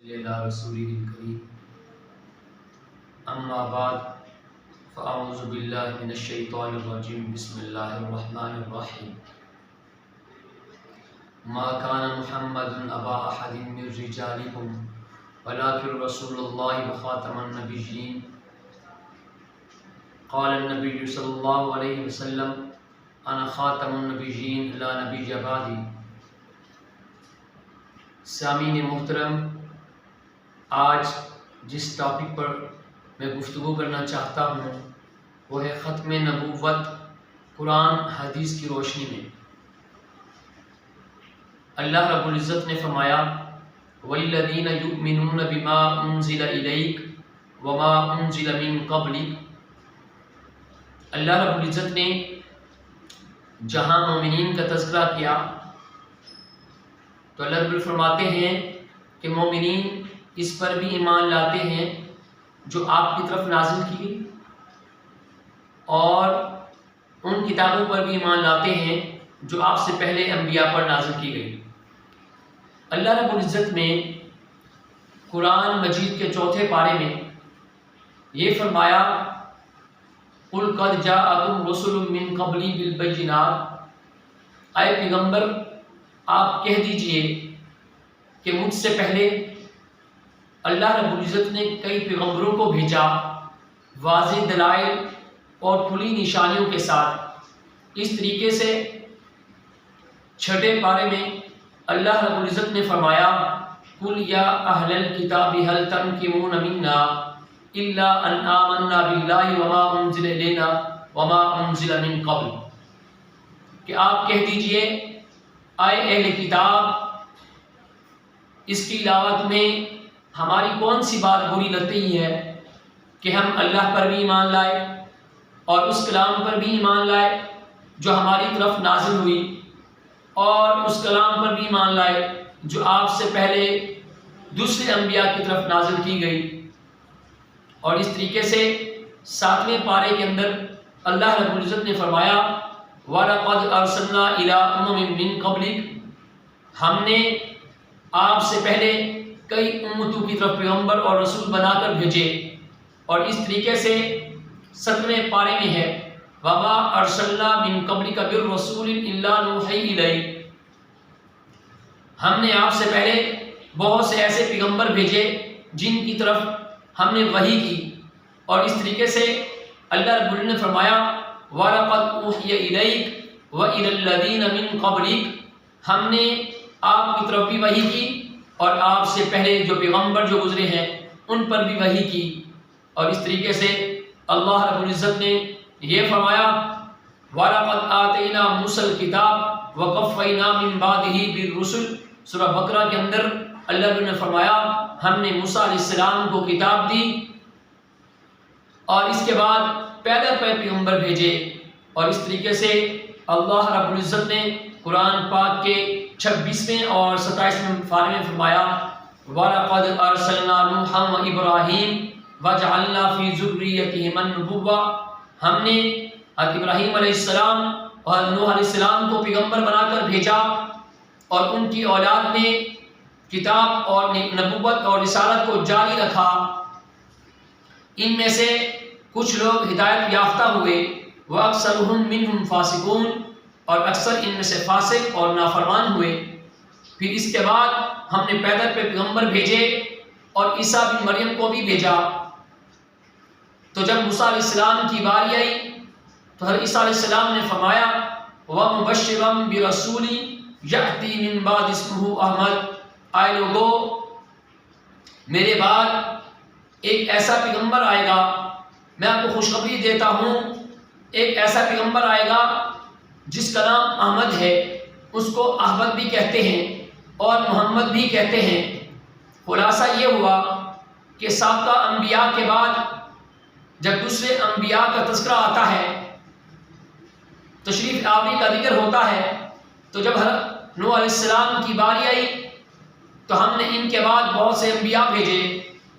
إلى رسوله الكريم أما بعد فأعوذ بالله من الشيطان الرجيم بسم الله الرحمن الرحيم ما كان محمد أبا أحد من رجالكم ولكن رسول الله وخاتم النبيين قال النبي صلى الله عليه وسلم أنا خاتم النبيين لا نبي بعدي. سامعین محترم، آج جس ٹاپک پر میں گفتگو کرنا چاہتا ہوں وہ ہے ختم نبوت قرآن حدیث کی روشنی میں. اللہ رب العزت نے فرمایا وَالَّذِينَ يُؤْمِنُونَ بِمَا أُنزِلَ إِلَيْكَ وَمَا أُنزِلَ مِن قَبْلِكَ. اللہ رب العزت نے جہاں مومنین کا تذکرہ کیا تو اللہ رب فرماتے ہیں کہ مومنین اس پر بھی ایمان لاتے ہیں جو آپ کی طرف نازل کی گئی اور ان کتابوں پر بھی ایمان لاتے ہیں جو آپ سے پہلے انبیاء پر نازل کی گئی. اللہ رب العزت نے قرآن مجید کے چوتھے پارے میں یہ فرمایا قُلْ قَدْ جَاءَكُمْ رُسُلٌ مِّن قَبْلِي بِالْبَيِّنَاتِ. اے پیغمبر آپ کہہ دیجئے کہ مجھ سے پہلے اللہ رب العزت نے کئی پیغمبروں کو بھیجا واضح دلائل اور کھلی نشانیوں کے ساتھ. اس طریقے سے چھٹے پارے میں اللہ رب العزت نے فرمایا قُلْ يَا أَهْلَ الْكِتَابِ هَلْ تَنْقِمُونَ مِنَّا إِلَّا أَنْ آمَنَّا بِاللَّهِ وَمَا أُنزِلَ إِلَيْنَا وَمَا أُنزِلَ مِن قَبْلُ. کہ آپ کہہ دیجئے اے اہل کتاب، اس کے علاوہ تمہیں ہماری کون سی بات بری لگتی ہے کہ ہم اللہ پر بھی ایمان لائے اور اس کلام پر بھی ایمان لائے جو ہماری طرف نازل ہوئی اور اس کلام پر بھی ایمان لائے جو آپ سے پہلے دوسرے انبیاء کی طرف نازل کی گئی. اور اس طریقے سے ساتویں پارے کے اندر اللہ رب العزت نے فرمایا وَلَقَدْ أَرْسَلْنَا إِلَىٰ أُمَمٍ مِّن قَبْلِكَ. ہم نے آپ سے پہلے کئی امتوں کی طرف پیغمبر اور رسول بنا کر بھیجے. اور اس طریقے سے 7ویں پارے میں ہے وَمَا أَرْسَلْنَا مِن قَبْلِكَ بِالرَّسُولٍ إِلَّا نُوحِي إِلَيْهِ. ہم نے آپ سے پہلے بہت سے ایسے پیغمبر بھیجے جن کی طرف ہم نے وحی کی. اور اس طریقے سے اللہ رب العزت نے فرمایا وَلَقَدْ أُوحِيَ إِلَيْكَ وَإِلَى الَّذِينَ مِن قَبْلِكَ. ہم نے آپ کی طرف بھی وحی کی اور آپ سے پہلے جو پیغمبر جو گزرے ہیں ان پر بھی وحی کی. اور اس طریقے سے اللہ رب العزت نے یہ فرمایا وَلَقَدْ آتَيْنَا مُوسَى الْكِتَابَ وَقَفَّيْنَا مِن بَعْدِهِ بِالرُّسُلِ. سورہ بقرہ کے اندر اللہ رب نے فرمایا ہم نے موسیٰ علیہ السلام کو کتاب دی اور اس کے بعد پہلے پیغمبر بھیجے. اور اس طریقے سے اللہ رب العزت نے قرآن پاک کے 26ویں اور 27ویں پارے میں فرمایا وَلَقَدْ أَرْسَلْنَا نُوحًا وَإِبْرَاهِيمَ وَجَعَلْنَا فِي ذُرِّيَّتِهِمَا النُّبُوَّةَ. ہم نے حضرت ابراہیم علیہ السلام اور نوح علیہ السلام کو پیغمبر بنا کر بھیجا اور ان کی اولاد میں کتاب اور نبوت اور رسالت کو جاری رکھا. ان میں سے کچھ لوگ ہدایت یافتہ ہوئے وَأَكْثَرُهُم مِّنْهُمْ فَاسِقُونَ. اور اکثر ان میں سے فاسق اور نافرمان ہوئے. پھر اس کے بعد ہم نے پیدر پہ پیغمبر بھیجے اور عیسیٰ بن مریم کو بھی بھیجا. تو جب موسیٰ علیہ السلام کی باری آئی تو حضرت عیسیٰ علیہ السلام نے فرمایا وَمُبَشِّرًا بِرَسُولٍ يَأْتِي مِن بَعْدِهِ اسْمُهُ أَحْمَدُ. آئے لوگو، میرے بعد ایک ایسا پیغمبر آئے گا، میں آپ کو خوشخبری دیتا ہوں، ایک ایسا پیغمبر آئے گا جس کا نام احمد ہے. اس کو احمد بھی کہتے ہیں اور محمد بھی کہتے ہیں. خلاصہ یہ ہوا کہ سابقہ انبیاء کے بعد جب دوسرے انبیاء کا تذکرہ آتا ہے، تشریف آوری کا ذکر ہوتا ہے، تو جب حضرت نوح علیہ السلام کی باری آئی تو ہم نے ان کے بعد بہت سے انبیاء بھیجے.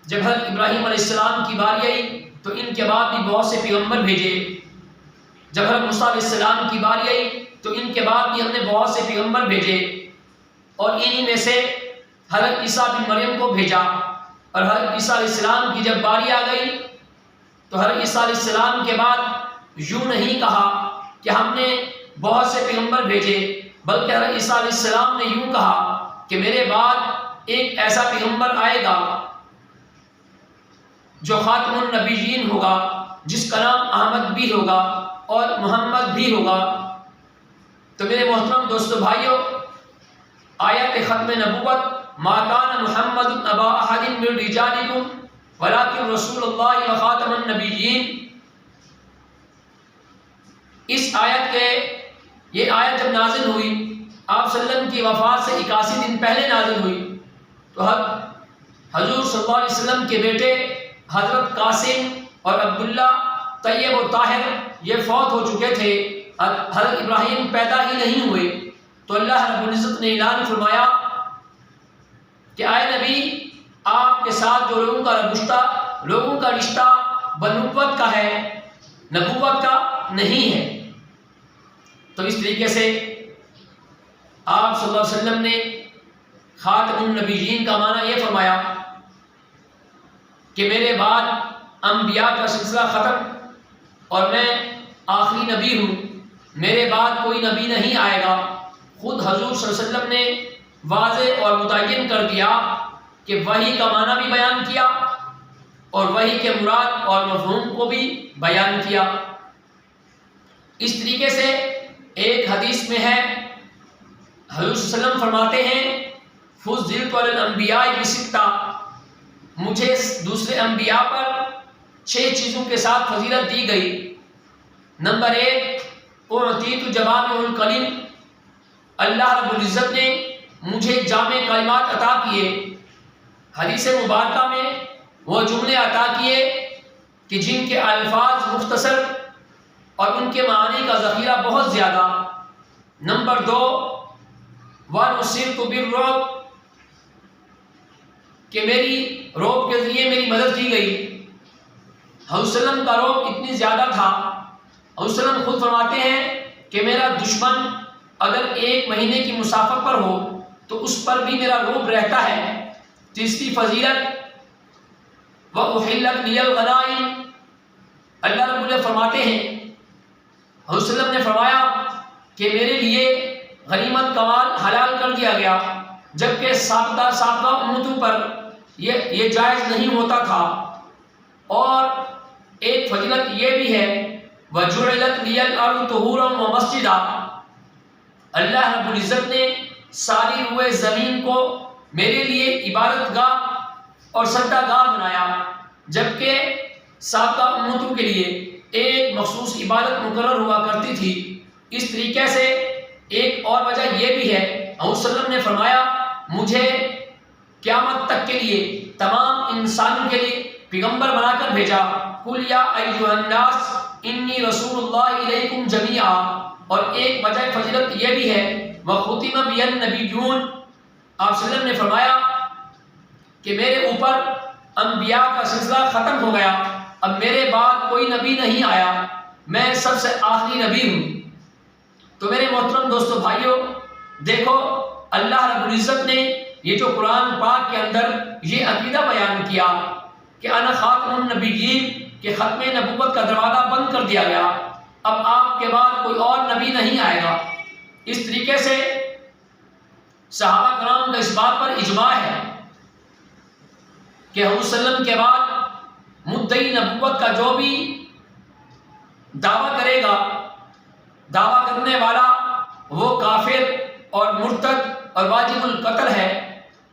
جب حضرت ابراہیم علیہ السلام کی باری آئی تو ان کے بعد بھی بہت سے پیغمبر بھیجے. جب حضرت موسیٰ علیہ السلام کی باری آئی تو ان کے بعد بھی ہم نے بہت سے پیغمبر بھیجے. اور انہی میں سے حضرت عیسیٰ بن مریم کو بھیجا، اور حضرت عیسیٰ علیہ السلام کی جب باری آ گئی تو حضرت عیسیٰ علیہ السلام کے بعد یوں نہیں کہا کہ ہم نے بہت سے پیغمبر بھیجے، بلکہ حضرت عیسیٰ علیہ السلام نے یوں کہا کہ میرے بعد ایک ایسا پیغمبر آئے گا جو خاتم النبیین ہوگا، جس کا نام احمد بھی ہوگا اور محمد بھی ہوگا۔ تو میرے محترم دوستو بھائیو، آیت ختم نبوت ما کان محمد ابا احد من رجالکم ولکن رسول اللہ و خاتم النبیین، اس آیت کے یہ آیت جب نازل ہوئی، آپ صلی اللہ علیہ وسلم کی وفات سے 81 دن پہلے نازل ہوئی، تو حضور صلی اللہ علیہ وسلم کے بیٹے حضرت قاسم اور عبداللہ طیب و طاہر یہ فوت ہو چکے تھے، حضرت ابراہیم پیدا ہی نہیں ہوئے۔ تو اللہ رب العزت نے اعلان فرمایا کہ اے نبی، آپ کے ساتھ جو لوگوں کا رشتہ بنوت کا ہے، نبوت کا نہیں ہے۔ تو اس طریقے سے آپ صلی اللہ علیہ وسلم نے خاتم النبیین کا معنی یہ فرمایا کہ میرے بعد انبیاء کا سلسلہ ختم اور میں آخری نبی ہوں، میرے بعد کوئی نبی نہیں آئے گا۔ خود حضور صلی اللہ علیہ وسلم نے واضح اور متعین کر دیا کہ وحی کا معنی بھی بیان کیا اور وحی کے مراد اور مفہوم کو بھی بیان کیا۔ اس طریقے سے ایک حدیث میں ہے، حضور صلی اللہ علیہ وسلم فرماتے ہیں فضلت علی الانبیاء بستہ، مجھے دوسرے انبیاء پر 6 چیزوں کے ساتھ فضیلت دی گئی۔ نمبر 1، اعطیت جوامع الکلم، اللہ رب العزت نے مجھے جامع کلمات عطا کیے، حدیث مبارکہ میں وہ جملے عطا کیے کہ جن کے الفاظ مختصر اور ان کے معانی کا ذخیرہ بہت زیادہ۔ نمبر 2، وَنُصِرْتُ بِالرُّعْبِ، کہ میری رعب کے ذریعے میری مدد کی گئی۔ حضور صلی اللہ علیہ وسلم کا رعب اتنی زیادہ تھا، حضور صلی اللہ علیہ وسلم خود فرماتے ہیں کہ میرا دشمن اگر 1 مہینے کی مسافت پر ہو تو اس پر بھی میرا رعب رہتا ہے۔ تیسری فضیلت، وَأُحِلَّتْ لِيَ الْغَنَائِمُ، اللہ رب العزت فرماتے ہیں، حضور صلی اللہ علیہ وسلم نے فرمایا کہ میرے لیے غنیمت کا مال حلال کر دیا گیا، جبکہ سابقہ امتوں پر یہ جائز نہیں ہوتا تھا۔ اور ایک فضیلت یہ بھی ہے، وَجُعِلَتْ لِيَ الْأَرْضُ طُهُورًا وَمَسْجِدًا، اللہ رب العزت نے ساری روئے زمین کو میرے لیے عبادت گاہ اور سجدہ گاہ بنایا، جبکہ سابقہ امتوں کے لیے ایک مخصوص عبادت مقرر ہوا کرتی تھی۔ اس طریقے سے ایک اور وجہ یہ بھی ہے، حضور صلی اللہ علیہ وسلم نے فرمایا مجھے قیامت تک کے لیے تمام انسانوں کے لیے پیغمبر بنا کر بھیجا، قُلْ یَا أَیُّہَا النَّاسُ اِنِّی رَسُولُ اللَّهِ إِلَیْکُمْ جَمِیعًا۔ اور ایک وجہ فضیلت یہ بھی ہے، وَخُتِمَ بِیَ النَّبِیُّونَ، آپ صلی اللہ علیہ وسلم نے فرمایا کہ میرے اوپر انبیاء کا سلسلہ ختم ہو گیا، اب میرے بعد کوئی نبی نہیں آیا، میں سب سے آخری نبی ہوں۔ تو میرے محترم دوستو بھائیو، دیکھو اللہ رب العزت نے یہ جو قرآن پاک کے اندر یہ عقیدہ بیان کیا کہ انا خاتم النبیین، کہ ختم نبوت کا دروازہ بند کر دیا گیا، اب آپ کے بعد کوئی اور نبی نہیں آئے گا۔ اس طریقے سے صحابہ کرام کا اس بات پر اجماع ہے کہ حضور صلی اللہ علیہ وسلم کے بعد مدعی نبوت کا جو بھی دعویٰ کرے گا، دعویٰ کرنے والا وہ کافر اور مرتد اور واجب القتل ہے۔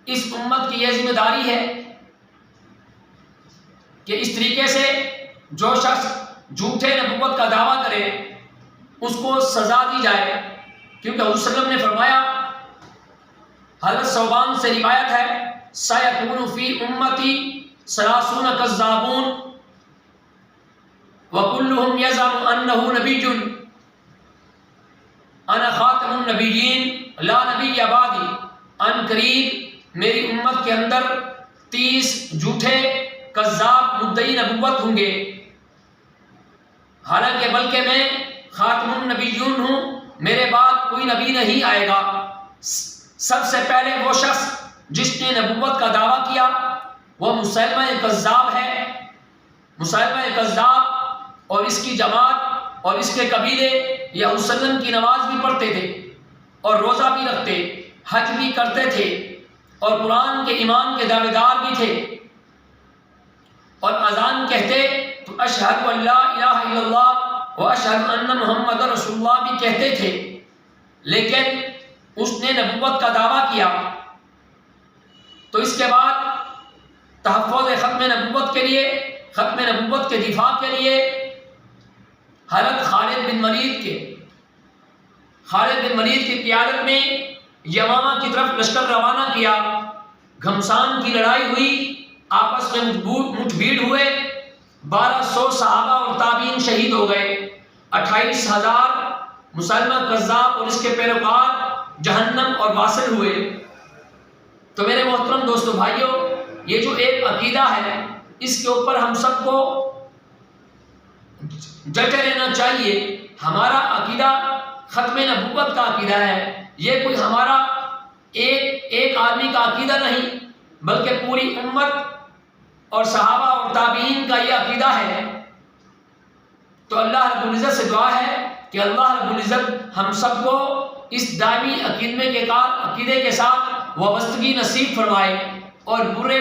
اس امت کی یہ ذمہ داری ہے کہ اس طریقے سے جو شخص جھوٹے نبوت کا دعویٰ کرے اس کو سزا دی جائے، کیونکہ حضور صلی اللہ علیہ وسلم نے فرمایا، حضرت ثوبان سے روایت ہے، سَيَكُونُ فِي أُمَّتِي 30 كَذَّابُونَ وَكُلُّهُمْ يَزْعَمُ أَنَّهُ نَبِيٌّ أَنَا خَاتَمُ النَّبِيِّينَ لَا نَبِيَّ بَعْدِي، ان قریب میری امت کے اندر 30 جھوٹے کذاب مدعی نبوت ہوں گے، حالانکہ بلکہ میں خاتم النبیون ہوں، میرے بعد کوئی نبی نہیں آئے گا۔ سب سے پہلے وہ شخص جس نے نبوت کا دعویٰ کیا وہ مسیلمہ کذاب ہے۔ مسیلمہ کذاب اور اس کی جماعت اور اس کے قبیلے یا وسلم کی نماز بھی پڑھتے تھے اور روزہ بھی رکھتے، حج بھی کرتے تھے اور قرآن کے ایمان کے دعوے دار بھی تھے، اور اذان کہتے تو اشہد ان لا الہ الا اللہ و اشہد ان محمد رسول اللہ بھی کہتے تھے، لیکن اس نے نبوت کا دعویٰ کیا۔ تو اس کے بعد تحفظ ختم نبوت کے لیے، ختم نبوت کے دفاع کے لیے حضرت خالد بن ولید کی قیادت میں یمامہ کی طرف لشکر روانہ کیا۔ گھمسان کی لڑائی ہوئی، آپس میں مٹھ بھیڑ ہوئے، 1200 صحابہ اور تابعین شہید ہو گئے، 28,000 مسلمہ کذاب اور اس کے پیروکار جہنم اور واصل ہوئے۔ تو میرے محترم دوستو بھائیوں، یہ جو ایک عقیدہ ہے اس کے اوپر ہم سب کو ڈٹے رہنا چاہیے۔ ہمارا عقیدہ ختم نبوت کا عقیدہ ہے، یہ کوئی ہمارا ایک آدمی کا عقیدہ نہیں بلکہ پوری امت اور صحابہ اور تابعین کا یہ عقیدہ ہے۔ تو اللہ رب العزت سے دعا ہے کہ اللہ رب العزت ہم سب کو اس دائمی عقیدے کے ساتھ وابستگی نصیب فرمائے اور برے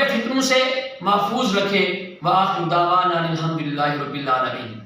فتنوں سے محفوظ رکھے۔ وآخر دعوانا الحمدللہ رب العالمین۔